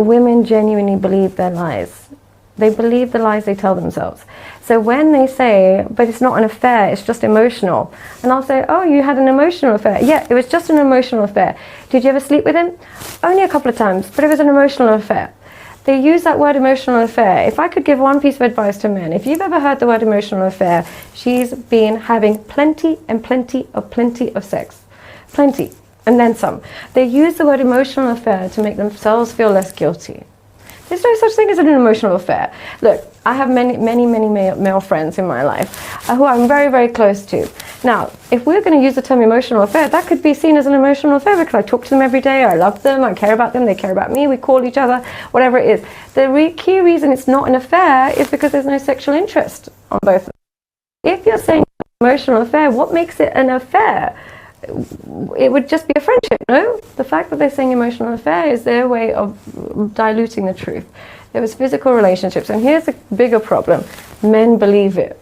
women genuinely believe their lies. They believe the lies they tell themselves. So when they say, but it's not an affair, it's just emotional. And I'll say, oh, you had an emotional affair. Yeah, it was just an emotional affair. Did you ever sleep with him? Only a couple of times, but it was an emotional affair. They use that word emotional affair. If I could give one piece of advice to men, if you've ever heard the word emotional affair, she's been having plenty of sex. Plenty, and then some. They use the word emotional affair to make themselves feel less guilty. There's no such thing as an emotional affair. Look, I have many male friends in my life who I'm very close to. Now, if we're going to use the term emotional affair, that could be seen as an emotional affair because I talk to them every day, I love them, I care about them, they care about me, we call each other, whatever it is. The key reason it's not an affair is because there's no sexual interest on both of them. If you're saying emotional affair, what makes it an affair? It would just be a friendship, no? The fact that they're saying emotional affair is their way of diluting the truth. There was physical relationships, and here's the bigger problem. Men believe it.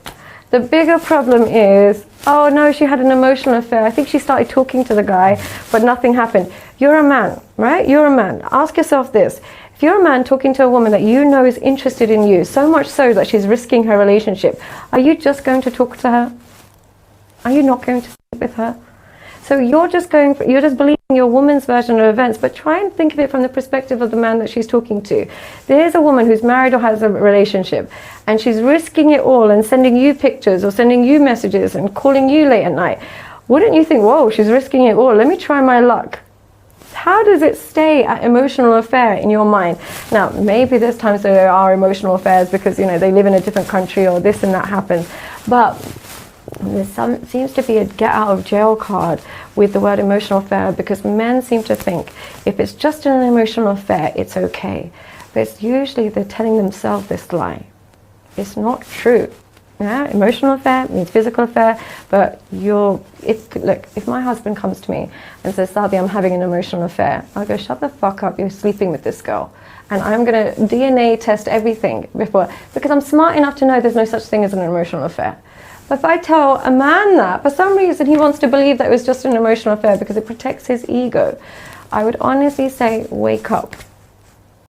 The bigger problem is, oh no, she had an emotional affair. I think she started talking to the guy, but nothing happened. You're a man, right? You're a man. Ask yourself this. If you're a man talking to a woman that you know is interested in you, so much so that she's risking her relationship, are you just going to talk to her? Are you not going to sleep with her? So you're just believing your woman's version of events, but try and think of it from the perspective of the man that she's talking to. There's a woman who's married or has a relationship, and she's risking it all and sending you pictures or sending you messages and calling you late at night. Wouldn't you think, whoa, she's risking it all, let me try my luck? How does it stay at emotional affair in your mind? Now, maybe there's times there are emotional affairs because, you know, they live in a different country or this and that happens, but there seems to be a get out of jail card with the word emotional affair because men seem to think if it's just an emotional affair, it's okay. But it's usually they're telling themselves this lie. It's not true. Yeah? Emotional affair means physical affair, but if my husband comes to me and says, Sadia, I'm having an emotional affair, I'll go, shut the fuck up, you're sleeping with this girl. And I'm going to DNA test everything before, because I'm smart enough to know there's no such thing as an emotional affair. But if I tell a man that, for some reason he wants to believe that it was just an emotional affair because it protects his ego, I would honestly say, wake up.